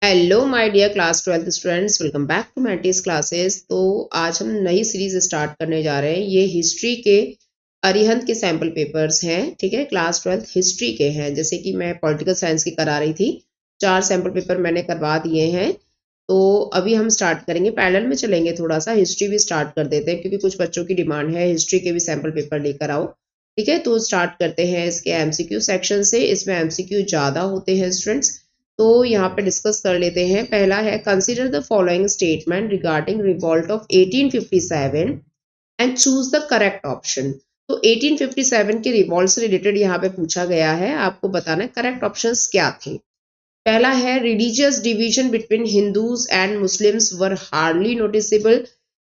Hello my dear class 12th students, welcome back to maths classes. तो आज हम नई सीरीज स्टार्ट करने जा रहे हैं। ये हिस्ट्री के अरिहंत के सैम्पल पेपर्स हैं। ठीक है, क्लास 12th हिस्ट्री के हैं। जैसे कि मैं पॉलिटिकल साइंस की करा रही थी, 4 सैम्पल पेपर मैंने करवा दिए हैं। तो अभी हम स्टार्ट करेंगे, पैरेलल में चलेंगे। थोड़ा सा हिस्ट्री भी स्टार्ट कर देते हैं क्योंकि कुछ बच्चों की डिमांड है हिस्ट्री के भी सैम्पल पेपर लेकर आओ। ठीक है, तो स्टार्ट करते हैं इसके एमसीक्यू सेक्शन से। इसमें एमसीक्यू ज़्यादा होते हैं स्टूडेंट्स, तो यहाँ पे डिस्कस कर लेते हैं। पहला है, consider the following statement regarding revolt of 1857 and choose the correct option. तो 1857 के रिवॉल्ट से रिलेटेड यहाँ पे पूछा गया है, आपको बताना है करेक्ट ऑप्शंस क्या थे। पहला है, religious division between Hindus and Muslims were hardly noticeable.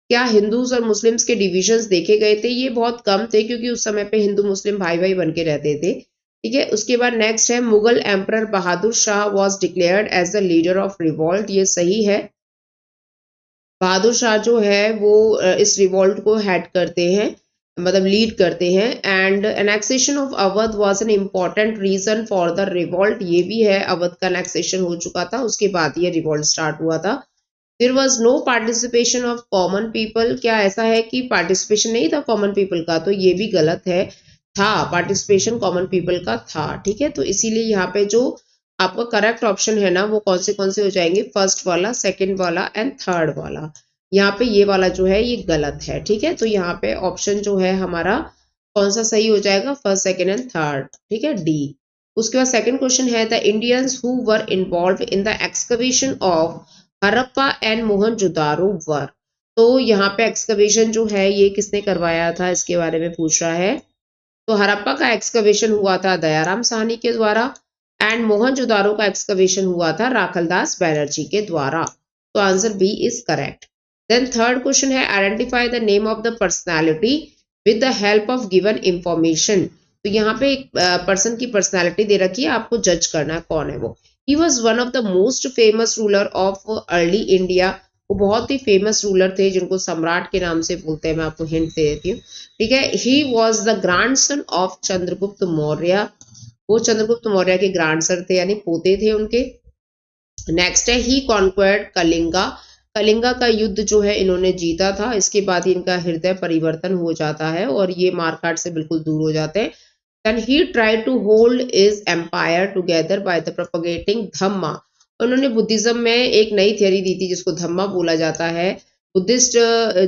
क्या हिंदूज और मुस्लिम्स के डिविजन्स देखे गए थे? ये बहुत कम थे क्योंकि उस समय पे हिंदू मुस्लिम भाई भाई बन के रहते थे। ठीक है, उसके बाद नेक्स्ट है, Mughal emperor Bahadur Shah was declared as the leader of revolt. ये सही है, बहादुर शाह जो है वो इस रिवॉल्ट को हेड करते हैं, मतलब लीड करते हैं। And annexation of Awadh was an important reason for the revolt. ये भी है, अवध का एनेक्सेशन हो चुका था, उसके बाद ये रिवॉल्ट स्टार्ट हुआ था। There was no participation of common people. क्या ऐसा है कि पार्टिसिपेशन नहीं था कॉमन पीपल का? तो ये भी गलत है, था पार्टिसिपेशन कॉमन पीपल का था। ठीक है, तो इसीलिए यहाँ पे जो आपका करेक्ट ऑप्शन है ना, वो कौन से हो जाएंगे? फर्स्ट वाला, सेकंड वाला एंड थर्ड वाला। यहाँ पे ये वाला जो है ये गलत है। ठीक है, तो यहाँ पे ऑप्शन जो है हमारा कौन सा सही हो जाएगा? First, second and third. ठीक है, डी। उसके बाद सेकंड क्वेश्चन है, the Indians who were involve in the excavation of Harappa and Mohenjodaro were. तो यहाँ पे एक्सकवेशन जो है ये किसने करवाया था, इसके बारे में पूछ रहा है। तो हड़प्पा का एक्सकवेशन हुआ था दयाराम साहनी के द्वारा, एंड मोहनजोदारो का एक्सकवेशन हुआ था राखलदास बैनर्जी के द्वारा। तो answer B is correct. Then third question है, identify the name of the personality with the help of given information. तो यहाँ पे एक पर्सन की पर्सनालिटी दे रखी है, आपको जज करना है कौन है वो। He was one of the most famous ruler of early India. वो बहुत ही फेमस रूलर थे जिनको सम्राट के नाम से बोलते हैं। मैं आपको हिंट दे देती हूँ। ठीक है, he was the grandson of Chandragupta Maurya. वो चंद्रगुप्त मौर्य के ग्रैंडसन थे, यानी पोते थे उनके। नेक्स्ट है, ही कॉन्क्वर्ड कलिंगा। कलिंगा का युद्ध जो है इन्होंने जीता था। इसके बाद इनका हृदय परिवर्तन हो जाता है और ये मारकाट से बिल्कुल दूर हो जाते हैं। Then he tried to hold his empire together by the propagating धम्मा। उन्होंने बुद्धिज्म में एक नई थियरी दी थी जिसको धम्मा बोला जाता है। बुद्धिस्ट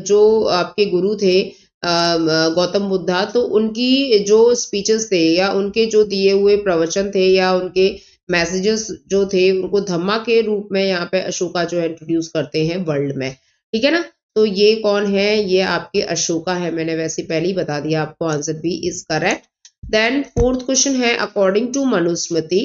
जो आपके गुरु थे गौतम बुद्धा, तो उनकी जो स्पीचेस थे या उनके जो दिए हुए प्रवचन थे या उनके मैसेजेस जो थे, उनको धम्मा के रूप में यहाँ पे अशोका जो है इंट्रोड्यूस करते हैं वर्ल्ड में। ठीक है ना, तो ये कौन है? ये आपके अशोका है। मैंने वैसे पहले ही बता दिया आपको, answer B is correct. Then fourth question है, according to Manusmriti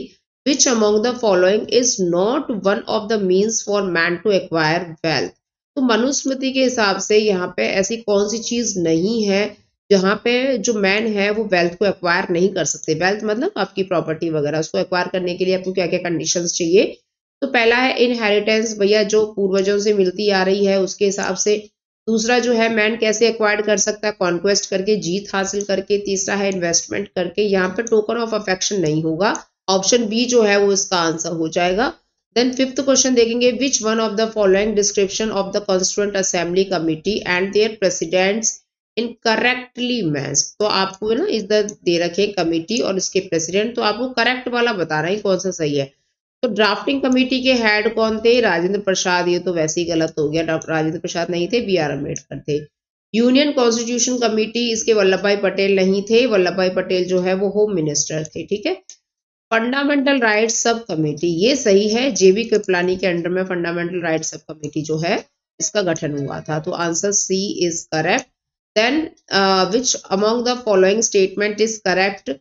which among the following is not one of the means for man to acquire wealth. तो मनुस्मृति के हिसाब से यहाँ पे ऐसी कौन सी चीज नहीं है जहाँ पे जो मैन है वो वेल्थ को एक्वायर नहीं कर सकते। वेल्थ मतलब आपकी प्रॉपर्टी वगैरह, उसको एक्वायर करने के लिए आपको क्या क्या कंडीशंस चाहिए? तो पहला है इनहेरिटेंस, भैया जो पूर्वजों से मिलती आ रही है उसके हिसाब से। दूसरा जो है, मैन कैसे एक्वायर्ड कर सकता है? कॉन्क्वेस्ट करके, जीत हासिल करके। तीसरा है इन्वेस्टमेंट करके। यहाँ पे टोकन ऑफ अफेक्शन नहीं होगा, ऑप्शन बी जो है वो इसका आंसर हो जाएगा। देन फिफ्थ क्वेश्चन देखेंगे, which one of the following description of the constituent assembly committee and their presidents incorrectly match. तो आपको ना इधर दे रखे कमिटी और इसके प्रेसिडेंट, तो आपको करेक्ट वाला बता रहा है कौन सा सही है। तो ड्राफ्टिंग कमेटी के हेड कौन थे? राजेंद्र प्रसाद। ये तो वैसे ही गलत हो गया, राजेंद्र प्रसाद नहीं थे, बी आर अम्बेडकर थे। यूनियन कॉन्स्टिट्यूशन कमेटी, इसके वल्लभ भाई पटेल नहीं थे। वल्लभ भाई पटेल जो है वो होम मिनिस्टर थे। ठीक है, फंडामेंटल राइट सब कमेटी, ये सही है, जेबी कृपलानी के अंडर में फंडामेंटल राइट सब कमेटी जो है इसका गठन हुआ था। तो answer C is correct. Then which among the following statement is correct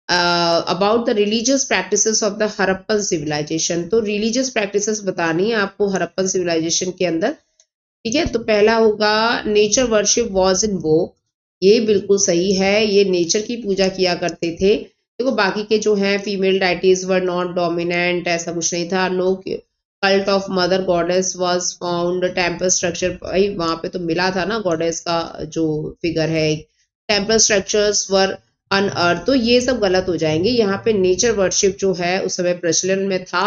about the religious practices of the Harappan civilization. तो रिलीजियस प्रैक्टिसेस बतानी है आपको हड़प्पन सिविलाइजेशन के अंदर। ठीक है, तो पहला होगा, नेचर वर्शिप वॉज इन वो। ये बिल्कुल सही है, ये नेचर की पूजा किया करते थे। देखो बाकी के जो हैं, female deities were not dominant, ऐसा कुछ नहीं था। No cult of mother goddess was found, temple structure, भाई वहां पे तो मिला था ना गॉडेस का जो फिगर है। टेम्पल स्ट्रक्चर्स वर अनअर्थ, तो ये सब गलत हो जाएंगे। यहाँ पे नेचर वर्शिप जो है उस समय प्रचलन में था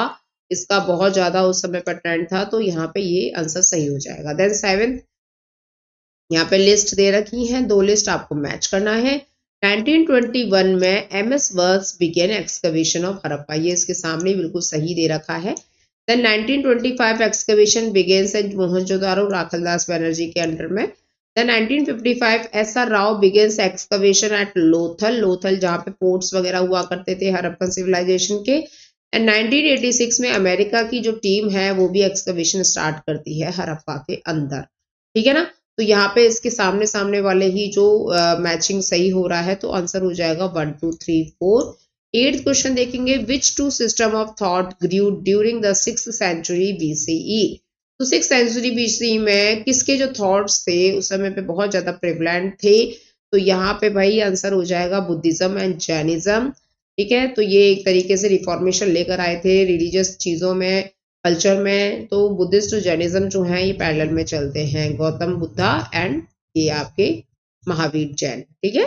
इसका बहुत ज्यादा उस समय पर ट्रेंड था, तो यहाँ पे ये आंसर सही हो जाएगा। देन 7th, यहाँ पे लिस्ट दे रखी है, 2 लिस्ट आपको मैच करना है। 1921 में MS वर्क्स बिगेन एक्सकवेशन ऑफ हड़प्पा, ये इसके सामने बिल्कुल सही दे रखा है। Then 1925 excavation begins at Mohenjodaro, Rakhaldas Banerjee के अंडर में। Then 1955 SR Rao begins excavation at Lothal, Lothal जहाँ पे पोर्ट्स वगैरह हुआ करते थे हड़प्पन सिविलाइजेशन के। एंड 1986 में अमेरिका की जो टीम है वो भी एक्सकवेशन स्टार्ट करती है हड़प्पा के अंदर, ठीक है ना। तो यहाँ पे इसके सामने सामने वाले ही जो मैचिंग सही हो रहा है, तो आंसर हो जाएगा 1 2 3 4। 8th क्वेश्चन देखेंगे, which two system of thought grew during the 6th century BCE। तो 6th सेंचुरी BCE में किसके जो थॉट्स थे उस समय पे बहुत ज्यादा प्रेवलेंट थे, तो यहाँ पे भाई आंसर हो जाएगा बुद्धिज्म एंड जैनिज्म, ठीक है। तो ये एक तरीके से रिफॉर्मेशन लेकर आए थे रिलीजियस चीजों में, कल्चर में। तो बुद्धिस्ट और जैनिज्म जो है ये पैरेलल में चलते हैं, गौतम बुद्धा एंड ये आपके महावीर जैन, ठीक है।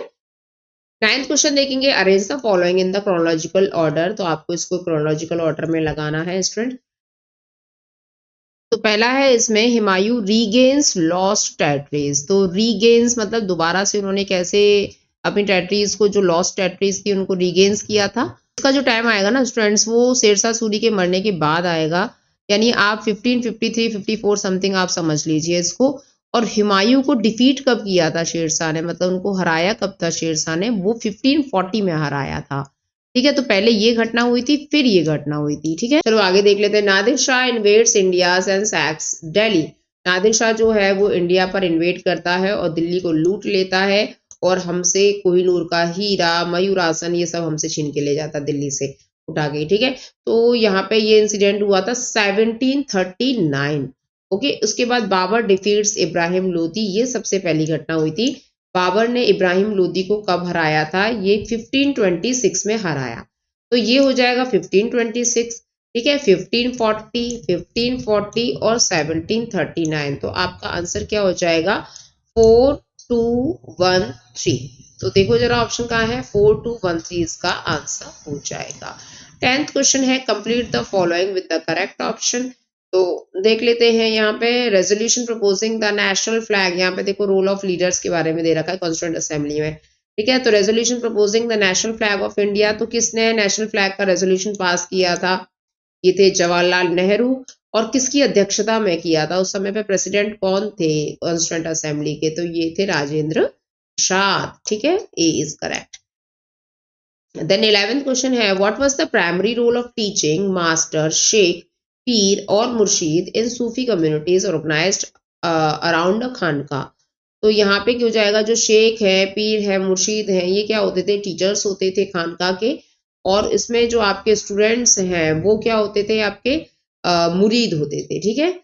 9th क्वेश्चन देखेंगे, arrange the following in the chronological order. तो आपको इसको क्रोनोलॉजिकल ऑर्डर में लगाना है स्टूडेंट। तो पहला है इसमें, हुमायूं रीगेन्स लॉस्ट टेरिटरीज। तो रीगेन्स मतलब दोबारा से उन्होंने कैसे अपनी टेरिटरीज को, जो लॉस्ट टेरिटरीज थी उनको रीगेन्स किया था। इसका जो टाइम आएगा ना स्टूडेंट्स, वो शेरशाह सूरी के मरने के बाद आएगा, यानी आप 1553-54 समथिंग आप समझ लीजिए इसको। और हुमायूं को डिफीट कब किया था शेरशाह ने, मतलब उनको हराया कब था शेरशाह ने, वो 1540 में हराया था, ठीक है। तो पहले ये घटना हुई थी, फिर ये घटना हुई थी, ठीक है। चलो आगे देख लेते हैं। Nadir Shah invades India and sacks Delhi. Nadir Shah जो है वो इंडिया पर इन्वेड करता है और दिल्ली को लूट लेता है, और हमसे कोहिनूर का हीरा, मयूरासन, ये सब हमसे छीन के ले जाता दिल्ली से उठा के, ठीक है। तो यहाँ पे ये इंसिडेंट हुआ था 1739, ओके। उसके बाद बाबर डिफीट्स इब्राहिम लोदी, ये सबसे पहली घटना हुई थी। बाबर ने इब्राहिम लोदी को कब हराया था, ये 1526 में हराया। तो ये हो जाएगा 1526, ठीक है। 1540, 1540 और 1739, तो आपका आंसर क्या हो जाएगा 4213। तो देखो जरा ऑप्शन कहाँ है, 4213 इसका आंसर हो जाएगा। 10th क्वेश्चन है, complete the following with the correct option. तो देख लेते हैं यहाँ पे, resolution proposing the national flag. यहाँ पे देखो रोल ऑफ लीडर्स के बारे में दे रखा है कॉन्स्टिट्यूएंट असेंबली में, ठीक है। तो resolution proposing the national flag of India, तो किसने नेशनल फ्लैग का रेजोल्यूशन पास किया था, ये थे जवाहरलाल नेहरू। और किसकी अध्यक्षता में किया था, उस समय पे प्रेसिडेंट कौन थे कॉन्स्टिट्यूएंट असेंबली के, तो ये थे राजेंद्र प्रसाद, ठीक है। A is correct. Then 11th question है, what was the primary role of teaching master, sheikh, pir और murshid in Sufi communities organised around a khanqah. तो यहाँ पे क्या हो जाएगा, जो शेख है, पीर है, मुर्शीद है, ये क्या होते थे, टीचर्स होते थे खानका के। और इसमें जो आपके स्टूडेंट्स हैं वो क्या होते थे, आपके मुरीद होते थे, ठीक है।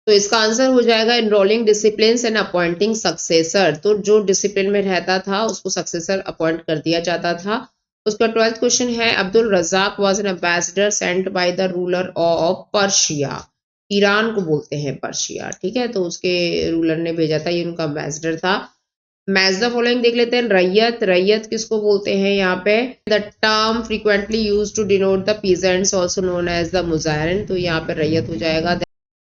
तो इसका आंसर हो जाएगा enrolling discipline and appointing successor. तो जो डिसिप्लिन में रहता था उसको सक्सेसर अपॉइंट कर दिया जाता था। उसका 12th क्वेश्चन है, Abdul Razzaq was an ambassador sent by the ruler of Persia. Iran को बोलते हैं पर्शिया, ठीक है। तो उसके रूलर ने भेजा था, ये उनका एम्बेसडर था। मैच द फॉलोइंग देख लेते हैं। रैयत, रैयत किसको बोलते हैं, यहाँ पे the term frequently used to denote the peasants also known as the mujahirin. तो यहाँ पे रैयत हो जाएगा।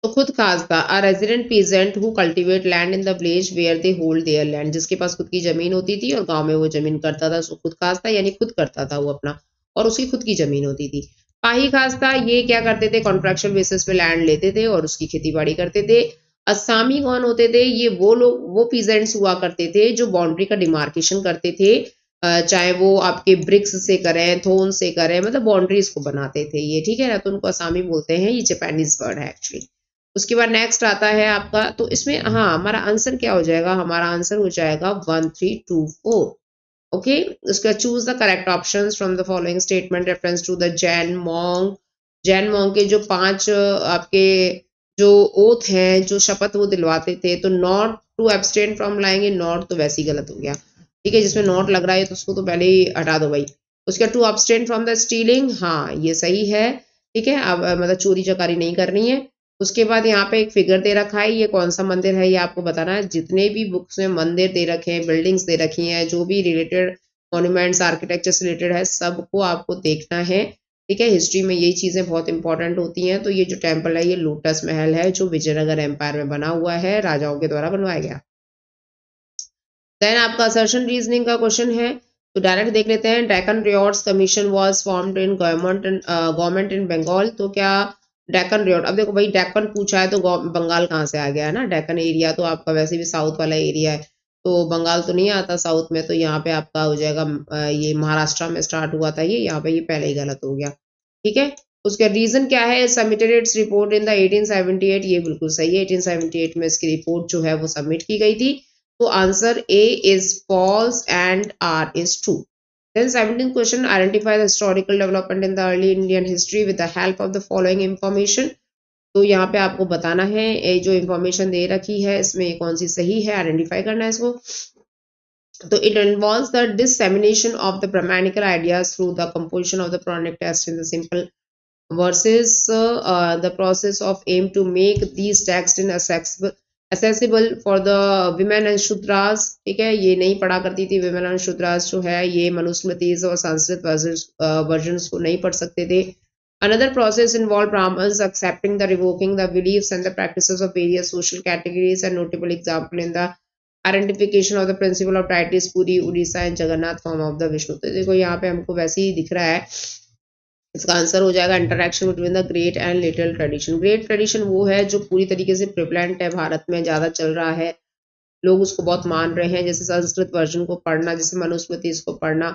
तो khud kashta, a resident peasant who cultivate land in the village where they hold their land, जिसके पास खुद की जमीन होती थी और गांव में वो जमीन करता था, उसको खुद खासता यानी खुद करता था वो अपना, और उसकी खुद की जमीन होती थी। पाही खासता, ये क्या करते थे, कॉन्ट्रैक्चुअल बेसिस पे लैंड लेते थे और उसकी खेती बाड़ी करते थे। अस्सामी कौन होते थे, ये वो लोग, वो पीजेंट्स हुआ करते थे जो बाउंड्री का डिमार्केशन करते थे, चाहे वो आपके ब्रिक्स से करें, थोन से करें, मतलब बाउंड्रीज को बनाते थे ये, ठीक है ना। तो उनको अस्सामी बोलते हैं, ये जापानीज वर्ड है एक्चुअली। उसके बाद नेक्स्ट आता है आपका, तो इसमें हाँ हमारा आंसर क्या हो जाएगा, हमारा आंसर हो जाएगा 1324, ओके। उसका choose the correct options from the following statement reference to the Jain monk. Jain monk के जो 5 आपके जो ओथ हैं, जो शपथ वो दिलवाते थे, तो not to abstain from lying in not, तो वैसे ही गलत हो गया, ठीक है। जिसमें नॉट लग रहा है तो उसको तो पहले ही हटा दो भाई। उसका to abstain from the stealing, हाँ ये सही है, ठीक है। अब मतलब चोरी चकारी नहीं करनी है। उसके बाद यहाँ पे एक फिगर दे रखा है, ये कौन सा मंदिर है ये आपको बताना है। जितने भी बुक्स में मंदिर दे रखे हैं, बिल्डिंग्स दे रखी हैं, जो भी रिलेटेड मॉन्यूमेंट्स आर्किटेक्चर से रिलेटेड है, सबको आपको देखना है, ठीक है, हिस्ट्री में यही चीजें बहुत इंपॉर्टेंट होती हैं। तो ये जो टेम्पल है ये लोटस महल है जो विजयनगर एम्पायर में बना हुआ है, राजाओं के द्वारा बनवाया गया। देन आपका असर्शन रीजनिंग का क्वेश्चन है, तो डायरेक्ट देख लेते हैं। Deccan riots commission was formed in government in Bengal. तो क्या डेक्कन रियोट, अब देखो भाई डेक्कन पूछा है तो बंगाल कहाँ से आ गया है ना, डेक्कन एरिया तो आपका वैसे भी साउथ वाला एरिया है, तो बंगाल तो नहीं आता साउथ में, तो यहाँ पे आपका हो जाएगा ये महाराष्ट्र में स्टार्ट हुआ था ये, यहाँ पे ये पहले ही गलत हो गया। ठीक है, उसका रीजन क्या है, submitted its report in the 1878, ये बिल्कुल सही है, 1878 में इसकी रिपोर्ट जो है वो सबमिट की गई थी। तो answer A is false and R is true. Then 17th question, identify the historical development in the early Indian history with the help of the following information. तो यहाँ पे आपको बताना है ये जो इंफॉर्मेशन दे रखी है इसमें कौन सी सही है, आइडेंटिफाई करना है इसको। तो it involves the dissemination of the Brahmanical ideas through the composition of the Puranic text in the simple verses, the process of aim to make these texts accessible for the women and shudras। ठीक है, ये नहीं पढ़ा करती थी women and shudras जो है, ये मनुस्मृतिज और संस्कृत वर्जन्स को नहीं पढ़ सकते थे। Another process involved Brahmins accepting the revoking the beliefs and the practices of various social categories, and notable example in the identification of the principle of deities Puri, Odisha and Jagannath form of the Vishnu। तो देखो यहाँ पे हमको वैसे ही दिख रहा है, इसका आंसर हो जाएगा interaction between the great and little tradition. Great tradition वो है जो पूरी तरीके से प्रिवलेंट है, भारत में ज्यादा चल रहा है, लोग उसको बहुत मान रहे हैं, जैसे संस्कृत वर्जन को पढ़ना, जैसे मनुस्मृति इसको पढ़ना।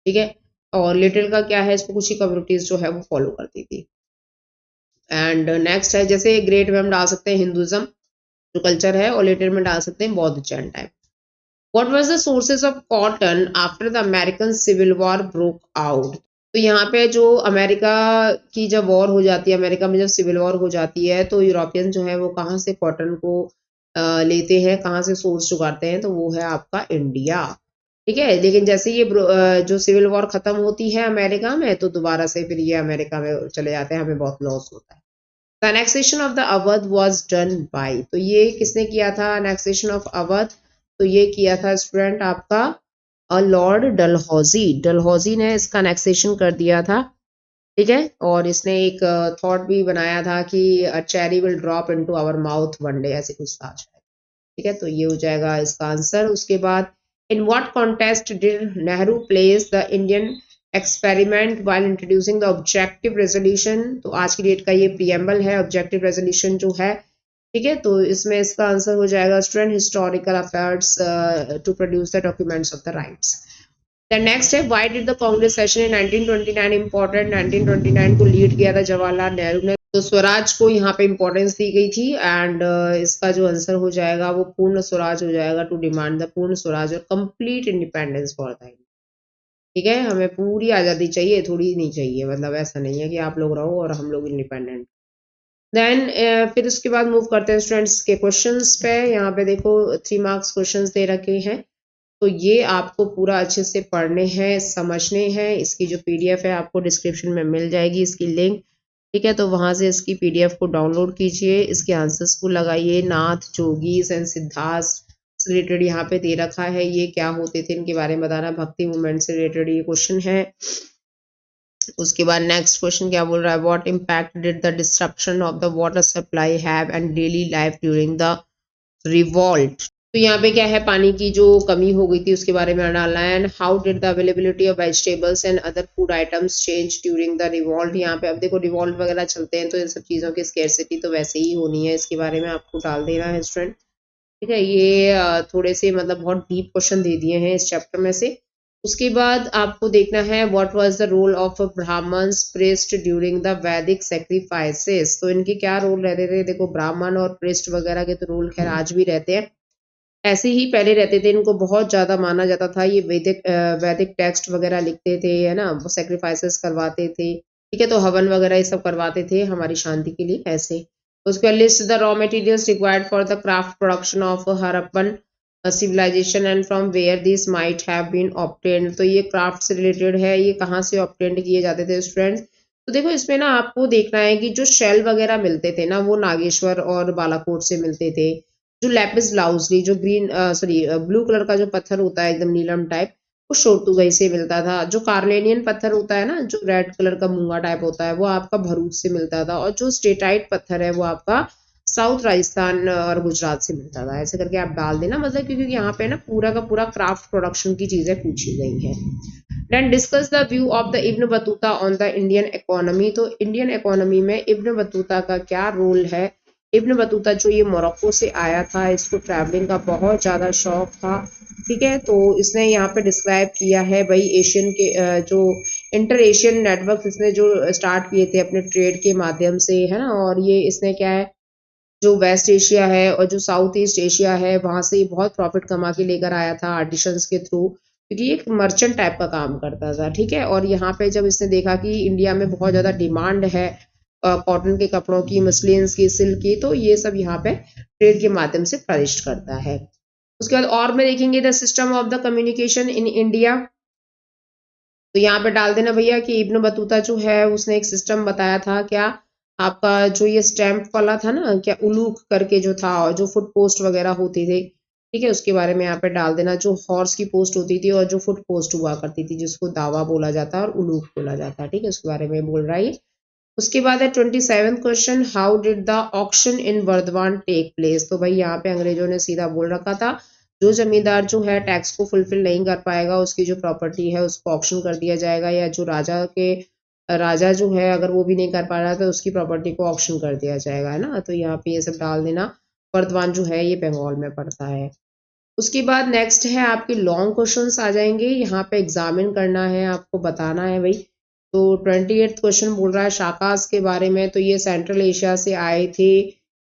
ठीक है, और लिटिल का क्या है, इसको कुछ ही कम्युनिटीज जो है वो फॉलो करती थी। एंड नेक्स्ट है, जैसे ग्रेट में हम डाल सकते हैं हिंदुज्म जो कल्चर है, और लिटिल में डाल सकते हैं बौद्ध Jain type. What was the sources of cotton after the American Civil War broke out? तो यहाँ पे जो अमेरिका की जब वॉर हो जाती है, अमेरिका में जब सिविल वॉर हो जाती है, तो यूरोपियन जो है वो कहाँ से कॉटन को लेते हैं, कहाँ से सोर्स जुगाड़ते हैं, तो वो है आपका इंडिया। ठीक है, लेकिन जैसे ये जो सिविल वॉर खत्म होती है अमेरिका में, तो दोबारा से फिर ये अमेरिका में चले जाते हैं, हमें बहुत लॉस होता है। The annexation of the Awadh was done by, तो ये किसने किया था annexation of अवध, तो ये किया था स्टूडेंट आपका लॉर्ड डलहौजी। डलहौजी ने इसका annexation कर दिया था। ठीक है, और इसने एक थॉट भी बनाया था कि cherry will drop into our mouth one day, ऐसे कुछ था शायद। ठीक है, तो ये हो जाएगा इसका आंसर। उसके बाद in what contest did Nehru place the Indian experiment while introducing the objective resolution. तो आज की डेट का ये प्रीएम्बल है, ऑब्जेक्टिव रेजोल्यूशन जो है। ठीक है, तो इसमें इसका आंसर हो जाएगा student historical affairs to produce the documents of the rights. The next है, why did the Congress session in 1929 important, 1929 को लीड किया था जवाहरलाल नेहरू ने, तो स्वराज को यहाँ पे इंपॉर्टेंस दी गई थी। एंड इसका जो आंसर हो जाएगा वो पूर्ण स्वराज हो जाएगा, टू डिमांड द पूर्ण स्वराज और कंप्लीट इंडिपेंडेंस फॉर द। ठीक है, हमें पूरी आज़ादी चाहिए, थोड़ी नहीं चाहिए, मतलब ऐसा नहीं है कि आप लोग रहो और हम लोग इंडिपेंडेंट। देन फिर उसके बाद मूव करते हैं स्टूडेंट्स के क्वेश्चंस पे। यहाँ पे देखो 3 मार्क्स क्वेश्चंस दे रखे हैं, तो ये आपको पूरा अच्छे से पढ़ने हैं, समझने हैं। इसकी जो पीडीएफ है आपको डिस्क्रिप्शन में मिल जाएगी इसकी लिंक। ठीक है, तो वहां से इसकी पीडीएफ को डाउनलोड कीजिए, इसके आंसर्स को लगाइए। नाथ, जोगीस एंड सिद्धार्थ से रिलेटेड यहाँ पे दे रखा है, ये क्या होते थे इनके बारे में बताना। भक्ति मूवमेंट से रिलेटेड ये क्वेश्चन है। उसके बाद नेक्स्ट क्वेश्चन क्या बोल रहा है, what impact did the disruption of the water supply have and daily life during the revolt. तो यहाँ पे क्या है, पानी की जो कमी हो गई थी उसके बारे में डालना है। And how did the availability of vegetables and other food items change during the revolt. यहाँ पे अब देखो रिवॉल्ट वगैरह चलते हैं तो इन सब चीज़ों की स्केर्सिटी तो वैसे ही होनी है, इसके बारे में आपको डाल देना है स्टूडेंट। ठीक है, ये थोड़े से मतलब बहुत डीप क्वेश्चन दे दिए हैं इस चैप्टर में से। उसके बाद आपको देखना है what was the role of Brahmins priest during the Vedic sacrifices. तो इनके क्या रोल रहते थे, देखो ब्राह्मण और प्रीस्ट वगैरह के तो रोल खैर आज भी रहते हैं, ऐसे ही पहले रहते थे। इनको बहुत ज्यादा माना जाता था, ये वैदिक टेक्स्ट वगैरह लिखते थे, है ना, वो सैक्रिफाइसेस करवाते थे। ठीक है, तो हवन वगैरह ये सब करवाते थे हमारी शांति के लिए ऐसे। उसके बाद list the raw materials required for the craft production of Harappan civilization and from where this might have been obtained. तो ये क्राफ्ट से रिलेटेड है, ये कहाँ से ऑब्टेन्ड किए जाते थे स्टूडेंट्स। तो देखो इसमें ना आपको देखना है कि जो शेल वगैरह मिलते थे ना वो नागेश्वर और बालाकोट से मिलते थे। जो लैपिस लाउज़ली जो ग्रीन ब्लू कलर का जो पत्थर होता है एकदम नीलम टाइप, वो शोरतुगई से मिलता था। जो कार्लेनियन पत्थर होता है ना, जो रेड कलर का मूंगा टाइप होता है, वो आपका भरूच से मिलता था। और जो स्टेटाइट पत्थर है वो आपका साउथ राजस्थान और गुजरात से मिलता था। ऐसे करके आप डाल देना, मतलब क्योंकि यहाँ पे ना पूरा का पूरा क्राफ्ट प्रोडक्शन की चीजें पूछी गई हैं। Then discuss the view of the Ibn Battuta on the Indian economy. तो इंडियन इकोनॉमी में इब्न बतूता का क्या रोल है। इब्न बतूता जो ये मोरक्को से आया था, इसको ट्रैवलिंग का बहुत ज़्यादा शौक था, ठीक है। तो इसने यहाँ पे डिस्क्राइब किया है भाई एशियन के जो इंटर एशियन नेटवर्क इसने जो स्टार्ट किए थे अपने ट्रेड के माध्यम से, है ना। और ये इसने क्या है, जो वेस्ट एशिया है और जो साउथ ईस्ट एशिया है, वहां से ये बहुत प्रॉफिट कमा के लेकर आया था आर्टिशंस के थ्रू, क्योंकि एक मर्चेंट टाइप का काम करता था, ठीक है। और यहाँ पे जब इसने देखा कि इंडिया में बहुत ज़्यादा डिमांड है कॉटन के कपड़ों की, मसलिन्स की, सिल्क की, तो ये सब यहाँ पे ट्रेड के माध्यम से प्रविष्ट करता है। उसके बाद और में देखेंगे the system of the communication in India. तो यहाँ पे डाल देना भैया कि इब्न बतूता जो है उसने एक सिस्टम बताया था, क्या आपका जो ये स्टैम्प वाला था ना, क्या उलूक करके जो था, और जो फुट पोस्ट वगैरह होती थी, ठीक है, उसके बारे में यहाँ पे डाल देना। जो हॉर्स की पोस्ट होती थी और जो फुट पोस्ट हुआ करती थी, जिसको दावा बोला जाता है और उलूक बोला जाता है, ठीक है, उसके बारे में बोल रहा है। उसके बाद है 27 question, how did the auction in Vardhaman take place. तो भाई यहाँ पे अंग्रेजों ने सीधा बोल रखा था, जो जमींदार जो है टैक्स को फुलफिल नहीं कर पाएगा, उसकी जो प्रॉपर्टी है उसको ऑक्शन कर दिया जाएगा, या जो राजा जो है अगर वो भी नहीं कर पा रहा तो उसकी प्रॉपर्टी को ऑक्शन कर दिया जाएगा, है ना। तो यहाँ पे ये सब डाल देना। वर्धमान जो है ये बंगाल में पड़ता है। उसके बाद नेक्स्ट है आपके लॉन्ग क्वेश्चंस आ जाएंगे, यहाँ पे एग्जामिन करना है, आपको बताना है भाई। तो 28th क्वेश्चन बोल रहा है शाकास के बारे में। तो ये सेंट्रल एशिया से आए थे,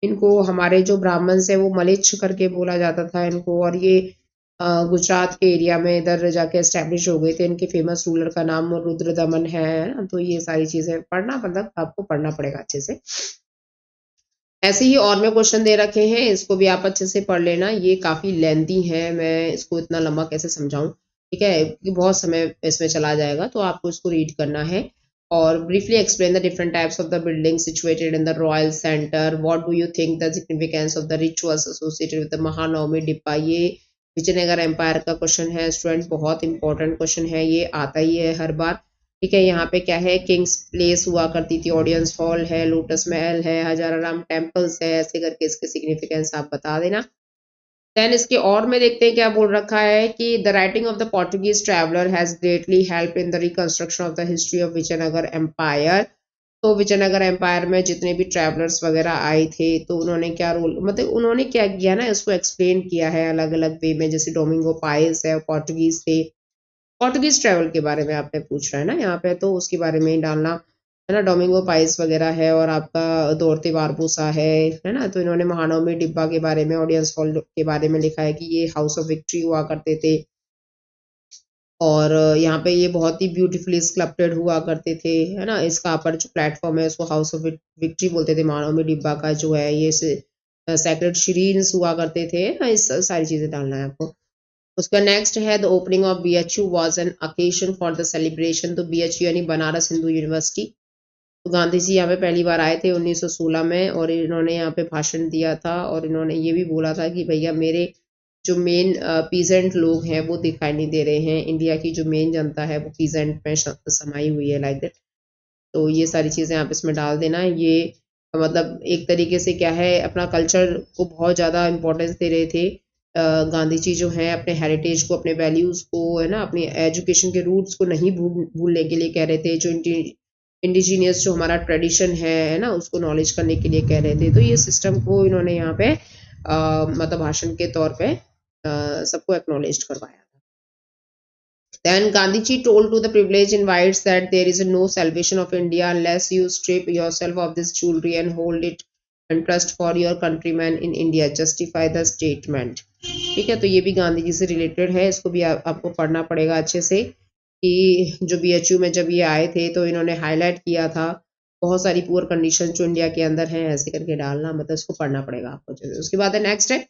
इनको हमारे जो ब्राह्मण है वो मलिच्छ करके बोला जाता था इनको। और ये गुजरात के एरिया में इधर जाके एस्टेब्लिश हो गए थे। इनके फेमस रूलर का नाम रुद्रदमन है ना। तो ये सारी चीजें पढ़ना, मतलब आपको पढ़ना पड़ेगा अच्छे से। ऐसे ही और में क्वेश्चन दे रखे हैं, इसको भी आप अच्छे से पढ़ लेना। ये काफी लेंथी है, मैं इसको इतना लंबा कैसे समझाऊं, ठीक है, क्योंकि बहुत समय इसमें चला जाएगा, तो आपको इसको रीड करना है। और briefly explain the different types of the building situated in the royal centre. What do you think the significance of the rituals associated with the Mahanavami डिब्बा। ये विजयनगर एम्पायर का क्वेश्चन है स्टूडेंट, बहुत इंपॉर्टेंट क्वेश्चन है, ये आता ही है हर बार, ठीक है। यहाँ पे क्या है, किंग्स प्लेस हुआ करती थी, ऑडियंस हॉल है, लोटस महल है, हजाराराम टेम्पल्स है, ऐसे करके इसके सिग्निफिकेंस आप बता देना। देन इसके और में देखते हैं क्या बोल रखा है कि the writing of the Portuguese traveller has greatly help in the reconstruction of the history of Vijayanagar empire. तो विजयनगर एम्पायर में जितने भी ट्रैवलर्स वगैरह आए थे, तो उन्होंने क्या रोल, मतलब उन्होंने क्या किया ना, इसको एक्सप्लेन किया है अलग अलग वे में। जैसे डोमिंगो पाइस है, पोर्टुगीज थे, पोर्टुगीज ट्रैवल के बारे में आपने पूछ रहा है ना यहाँ पे, तो उसके बारे में ही डालना है ना। डोमिंगो पाइस वगैरह है, और आपका दौड़ते बारबूसा है ना। तो इन्होंने महानवमी डिब्बा के बारे में, ऑडियंस हॉल के बारे में लिखा है कि ये हाउस ऑफ विक्ट्री हुआ करते थे, और यहाँ पे ये बहुत ही ब्यूटीफुली स्कल्प्टेड हुआ करते थे, है ना। इसका अपर जो प्लेटफॉर्म है उसको हाउस ऑफ विक्ट्री बोलते थे। महानवमी डिब्बा का जो है ये सेक्रेड श्रीन्स हुआ करते थे, इस सारी चीजें डालना है आपको। उसका नेक्स्ट है the opening of BHU was an occasion for the celebration. तो बीएचयू यानी बनारस हिंदू यूनिवर्सिटी। तो गांधी जी यहाँ पे पहली बार आए थे 1916 में, और इन्होंने यहाँ पे भाषण दिया था, और इन्होंने ये भी बोला था कि भैया मेरे जो मेन पीजेंट लोग हैं वो दिखाई नहीं दे रहे हैं, इंडिया की जो मेन जनता है वो पीजेंट में समाई हुई है, लाइक दैट। तो ये सारी चीज़ें आप इसमें डाल देना। ये मतलब एक तरीके से क्या है, अपना कल्चर को बहुत ज़्यादा इम्पोर्टेंस दे रहे थे। गांधी जी जो हैं अपने हेरिटेज को, अपने वैल्यूज़ को, है ना, अपनी एजुकेशन के रूट्स को नहीं भूलने के लिए कह रहे थे। जो इंडिजीनियस जो हमारा ट्रेडिशन है ना, उसको नॉलेज करने के लिए कह रहे थे। तो ये सिस्टम को इन्होंने यहाँ पे मतलब भाषण के तौर पे सबको एक्नॉलेज करवाया। Then Gandhiji told to the privileged invites that there is no salvation of India unless you strip yourself of this jewelry and hold it in trust for your countrymen in India. Justify the statement. ठीक है, तो ये भी गांधी जी से related है, इसको भी आपको पढ़ना पड़ेगा अच्छे से। कि जो बीएचयू में जब ये आए थे तो इन्होंने हाईलाइट किया था बहुत सारी पुअर कंडीशन जो इंडिया के अंदर हैं, ऐसे करके डालना, मतलब इसको पढ़ना पड़ेगा आपको। उसके बाद है नेक्स्ट है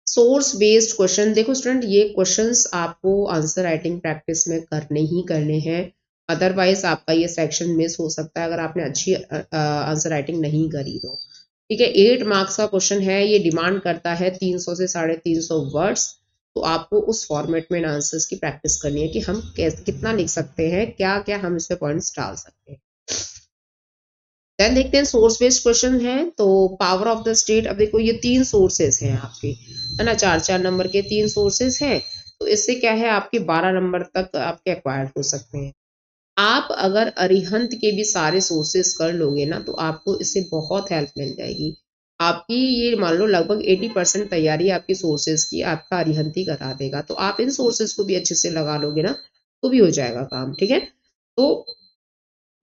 सोर्स बेस्ड क्वेश्चन। देखो स्टूडेंट, ये क्वेश्चंस आपको आंसर राइटिंग प्रैक्टिस में करने ही करने हैं, अदरवाइज आपका ये सेक्शन मिस हो सकता है अगर आपने अच्छी आंसर राइटिंग नहीं करी तो, ठीक है। 8 मार्क्स का क्वेश्चन है, ये डिमांड करता है 300 से 350 वर्ड्स। तो आपको उस फॉर्मेट में आंसर्स की प्रैक्टिस करनी है कि हम कैसे कितना लिख सकते हैं, क्या क्या हम इसमें पॉइंट्स डाल सकते हैं। देन देखते हैं सोर्स बेस्ड क्वेश्चन है। तो पावर ऑफ द स्टेट, अब देखो ये 3 सोर्सेस हैं आपके, है ना, 4-4 नंबर के 3 सोर्सेस हैं। तो इससे क्या है, आपके 12 नंबर तक आपके एक्वायर्ड हो सकते हैं। आप अगर अरिहंत के भी सारे सोर्सेस कर लोगे ना, तो आपको इससे बहुत हेल्प मिल जाएगी। आपकी ये मान लो लगभग 80% तैयारी आपकी सोर्सेस की आपका अरिहंत ही करा देगा। तो आप इन सोर्सेस को भी अच्छे से लगा लोगे ना, तो भी हो जाएगा काम, ठीक है। तो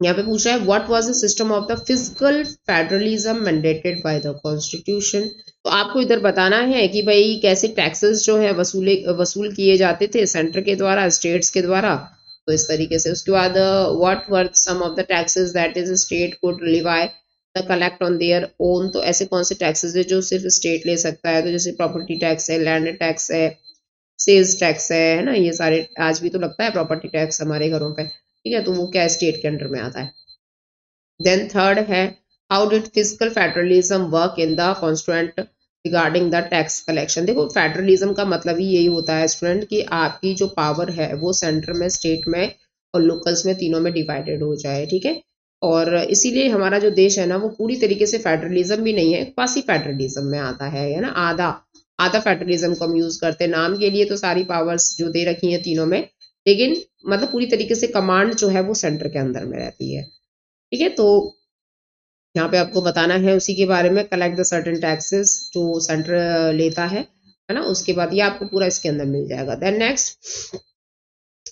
यहाँ पे पूछ रहा है what was the system of the physical federalism mandated by the constitution. तो आपको इधर बताना है कि भाई कैसे टैक्सेस जो है वसूल किए जाते थे सेंटर के द्वारा, स्टेट्स के द्वारा। तो इस तरीके से उसके बाद what were some of the taxes that is state could levy the collect on their own. तो ऐसे कौन से टैक्सेस है जो सिर्फ स्टेट ले सकता है, तो जैसे प्रॉपर्टी टैक्स है, लैंड टैक्स है, सेल्स टैक्स है ना, ये सारे आज भी तो लगता है प्रॉपर्टी टैक्स हमारे घरों पे, ठीक है। तो वो क्या स्टेट के अंडर में आता है। देन थर्ड है how did physical federalism work in the constituent regarding the tax collection. देखो फेडरलिज्म का मतलब ही यही होता है स्टूडेंट कि आपकी जो पावर है वो सेंटर में, स्टेट में और लोकल्स में, तीनों में डिवाइडेड हो जाए, ठीक है। और इसीलिए हमारा जो देश है ना वो पूरी तरीके से फेडरलिज्म भी नहीं है, क्वासी फेडरलिज्म में आता है ना, आधा आधा फेडरलिज्म को हम यूज करते हैं नाम के लिए। तो सारी पावर्स जो दे रखी हैं तीनों में, लेकिन मतलब पूरी तरीके से कमांड जो है वो सेंटर के अंदर में रहती है, ठीक है। तो यहाँ पे आपको बताना है उसी के बारे में, कलेक्ट द सर्टेन टैक्सेस जो सेंटर लेता है ना, उसके बाद ये आपको पूरा इसके अंदर मिल जाएगा। Then next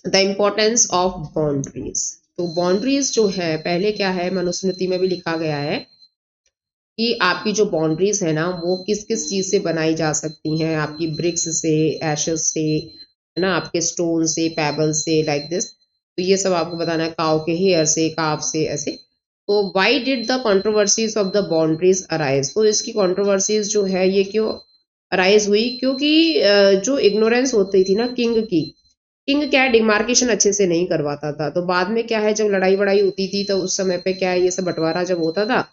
the importance of boundaries. तो बाउंड्रीज जो है पहले क्या है, मनुस्मृति में भी लिखा गया है कि आपकी जो बाउंड्रीज है ना वो किस किस चीज से बनाई जा सकती हैं, आपकी ब्रिक्स से, एशेस से, है ना, आपके स्टोन से, पेबल से, लाइक दिस। तो ये सब आपको बताना है, काउ के हेयर से, काफ से, ऐसे। तो why did the controversies of the boundaries arise. तो इसकी कंट्रोवर्सीज जो है ये क्यों अराइज हुई, क्योंकि जो इग्नोरेंस होती थी ना किंग की, किंग क्या है डिमार्केशन अच्छे से नहीं करवाता था। तो बाद में क्या है, जब लड़ाई वड़ाई होती थी तो उस समय पे क्या है, ये सब बंटवारा जब होता था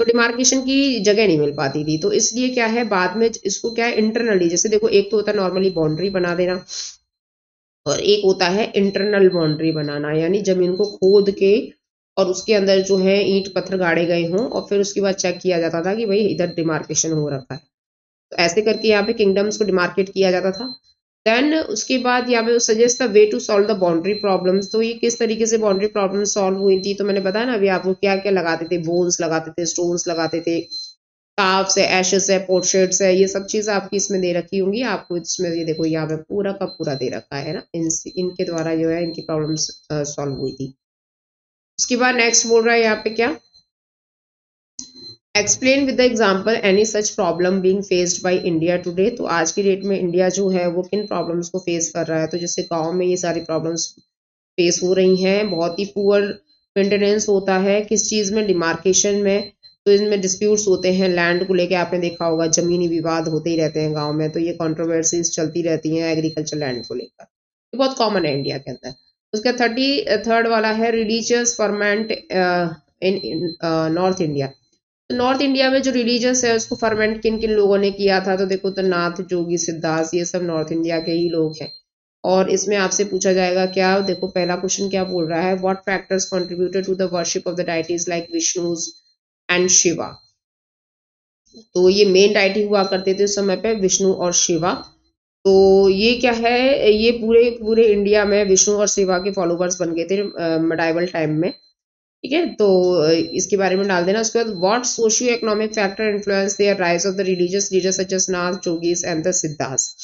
तो डिमार्केशन की जगह नहीं मिल पाती थी। तो इसलिए क्या है, बाद में इसको क्या है इंटरनली, जैसे देखो एक तो होता है नॉर्मली बाउंड्री बना देना, और एक होता है इंटरनल बाउंड्री बनाना, यानी जमीन को खोद के और उसके अंदर जो है ईंट पत्थर गाड़े गए हों, और फिर उसके बाद चेक किया जाता था कि भाई इधर डिमार्केशन हो रखा है। तो ऐसे करके यहाँ पे किंगडम्स को डिमार्केट किया जाता था। देन उसके बाद यहाँ पे suggest the way to solve the boundary problems. तो ये किस तरीके से बाउंड्री प्रॉब्लम सॉल्व हुई थी, तो मैंने बताया ना अभी आपको, क्या क्या लगाते थे, बोन्स लगाते थे, स्टोन्स लगाते थे, काफ्स है, एशेस है, पोर्ट्रेट्स है, ये सब चीज आपकी इसमें दे रखी होंगी आपको। इसमें ये देखो यहाँ पे पूरा का पूरा दे रखा है ना, इनके द्वारा जो है इनकी प्रॉब्लम्स सॉल्व हुई थी। उसके बाद नेक्स्ट बोल रहा है यहाँ पे क्या, explain with the example any such problem being faced by India today. तो आज की डेट में इंडिया जो है वो किन प्रॉब्लम्स को फेस कर रहा है। तो जैसे गांव में ये सारी प्रॉब्लम्स फेस हो रही हैं, बहुत ही पुअर मेंटेनेंस होता है किस चीज में, डिमार्केशन में। तो इनमें डिस्प्यूट्स होते हैं लैंड को लेके, आपने देखा होगा जमीनी विवाद होते ही रहते हैं गांव में। तो ये कंट्रोवर्सीज चलती रहती हैं एग्रीकल्चर लैंड को लेकर, ये बहुत कॉमन है इंडिया के अंदर। उसका 33rd वाला है रिलीजियस फर्मेंट इन नॉर्थ इंडिया। तो नॉर्थ इंडिया में जो रिलीजियस है उसको फर्मेंट किन किन लोगों ने किया था। तो देखो तो नाथ, जोगी, सिद्धास, ये सब नॉर्थ इंडिया के ही लोग हैं। और इसमें आपसे पूछा जाएगा क्या, देखो पहला क्वेश्चन क्या बोल रहा है, what factors contributed to the worship of the deities like Vishnu's and Shiva. तो ये मेन डाइटी हुआ करते थे उस समय पे, विष्णु और शिवा। तो ये क्या है, ये पूरे पूरे इंडिया में विष्णु और शिवा के फॉलोवर्स बन गए थे मेडाइवल टाइम में, ठीक है। तो इसके बारे में डाल देना। उसके बाद what socio economic factor influence their rise of the religious leaders such as Nath, जोगीज एंड द सिद्धास।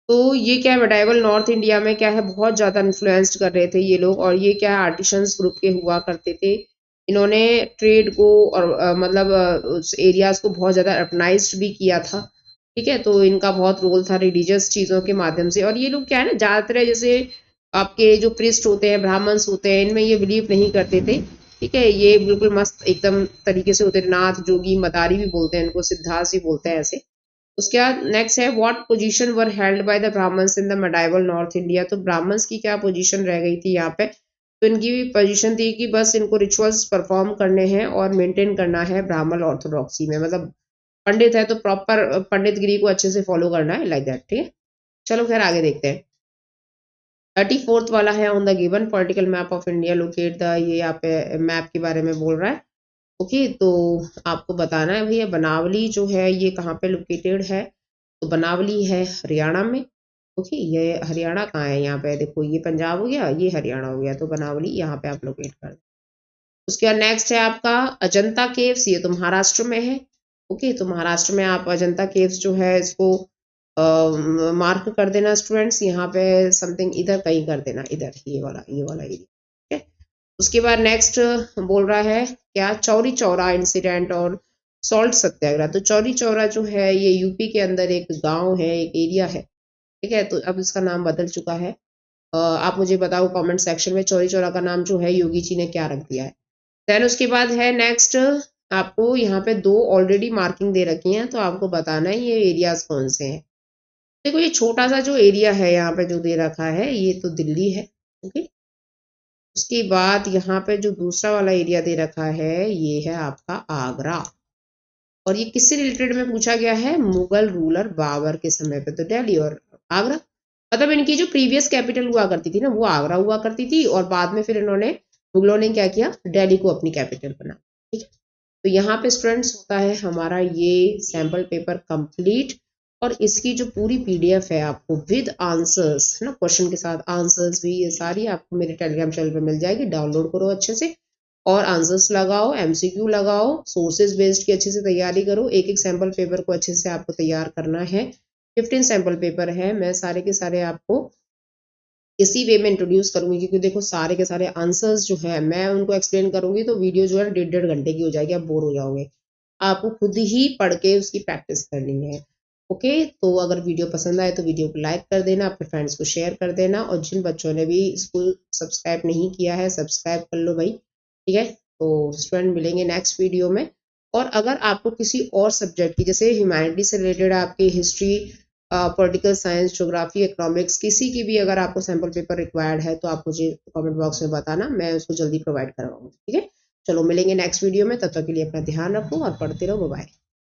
तो ये क्या है, मेडाइवल नॉर्थ इंडिया में क्या है बहुत ज्यादा इन्फ्लुएंस्ड कर रहे थे ये लोग। और ये क्या है, आर्टिशंस ग्रुप के हुआ करते थे। इन्होंने ट्रेड को और मतलब उस एरियाज को बहुत ज्यादा अर्बनाइज्ड भी किया था, ठीक है। तो इनका बहुत रोल था रिलीजियस चीजों के माध्यम से। और ये लोग क्या है ना, ज्यादातर जैसे आपके जो प्रिस्ट होते हैं, ब्राह्मण्स होते हैं, इनमें ये बिलीव नहीं करते थे, ठीक है। ये बिल्कुल मस्त एकदम तरीके से होते थे, नाथ, जोगी, मदारी भी बोलते हैं इनको, सिद्धास भी बोलते हैं ऐसे। उसके बाद नेक्स्ट है what position were held by the Brahmins in the medieval north India. तो ब्राह्मण्स की क्या पोजीशन रह गई थी यहाँ पे, तो इनकी भी पोजीशन थी कि बस इनको रिचुअल्स परफॉर्म करने हैं और मेंटेन करना है ब्राह्मण ऑर्थोडॉक्सी में। मतलब पंडित है तो प्रॉपर पंडित गिरी को अच्छे से फॉलो करना है, लाइक दैट, ठीक है। चलो खैर आगे देखते हैं। 34th वाला है, on the given political map of India locate the, ये यहाँ पे मैप के बारे में बोल रहा है। ओके, तो आपको बताना है भैया बनावली जो है ये कहाँ पे लोकेटेड है। तो बनावली है हरियाणा में। ओके, ये हरियाणा कहाँ है, यहाँ पे देखो ये पंजाब हो गया, ये हरियाणा हो गया, तो बनावली यहाँ पे आप लोकेट कर दें। उसके बाद नेक्स्ट है आपका अजंता केव्स, ये तो महाराष्ट्र में है। ओके, तो महाराष्ट्र में आप अजंता केव्स जो है इसको मार्क कर देना स्टूडेंट्स, यहाँ पे समथिंग इधर कहीं कर देना, इधर ये वाला एरिया। उसके बाद नेक्स्ट बोल रहा है क्या, चौरी चौरा इंसिडेंट और सॉल्ट सत्याग्रह। तो चौरी चौरा जो है ये यूपी के अंदर एक गांव है, एक एरिया है, ठीक है। तो अब इसका नाम बदल चुका है। आप मुझे बताओ कमेंट सेक्शन में चौरी चौरा का नाम जो है योगी जी ने क्या रख दिया है। देन उसके बाद है नेक्स्ट, आपको यहाँ पे 2 ऑलरेडी मार्किंग दे रखी हैं, तो आपको बताना है ये एरियाज कौन से हैं। देखो ये छोटा सा जो एरिया है यहाँ पे जो दे रखा है ये तो दिल्ली है। ओके, उसके बाद यहाँ पे जो दूसरा वाला एरिया दे रखा है ये है आपका आगरा। और ये किससे रिलेटेड में पूछा गया है, मुगल रूलर बाबर के समय पे, तो दिल्ली और आगरा। मतलब इनकी जो प्रीवियस कैपिटल हुआ करती थी ना वो आगरा हुआ करती थी, और बाद में फिर इन्होंने मुगलों ने क्या किया, दिल्ली को अपनी कैपिटल बना। ठीक है, तो यहाँ पे स्टूडेंट्स होता है हमारा ये सैम्पल पेपर कंप्लीट। और इसकी जो पूरी पीडीएफ है आपको विद आंसर्स है ना, क्वेश्चन के साथ आंसर्स भी, ये सारी आपको मेरे टेलीग्राम चैनल पे मिल जाएगी। डाउनलोड करो अच्छे से और आंसर्स लगाओ, एमसीक्यू लगाओ, सोर्सेज बेस्ड की अच्छे से तैयारी करो। एक एक सैम्पल पेपर को अच्छे से आपको तैयार करना है। 15 सैम्पल पेपर है, मैं सारे के सारे आपको इसी वे में इंट्रोड्यूस करूंगी, क्योंकि देखो सारे के सारे आंसर्स जो है मैं उनको एक्सप्लेन करूंगी तो वीडियो जो है 1.5 घंटे की हो जाएगी, आप बोर हो जाओगे। आपको खुद ही पढ़ के उसकी प्रैक्टिस करनी है। ओके, तो अगर वीडियो पसंद आए तो वीडियो को लाइक कर देना, अपने फ्रेंड्स को शेयर कर देना, और जिन बच्चों ने भी इसको सब्सक्राइब नहीं किया है सब्सक्राइब कर लो भाई। ठीक है, तो स्टूडेंट मिलेंगे नेक्स्ट वीडियो में। और अगर आपको किसी और सब्जेक्ट की, जैसे ह्यूमैनिटी से रिलेटेड आपकी history, political science, geography, economics, किसी की भी अगर आपको सैम्पल पेपर रिक्वायर्ड है तो आप मुझे कमेंट बॉक्स में बताना, मैं उसको जल्दी प्रोवाइड करवाऊंगी। ठीक है, चलो मिलेंगे नेक्स्ट वीडियो में, तब तक के लिए अपना ध्यान रखो और पढ़ते रहो। बाय।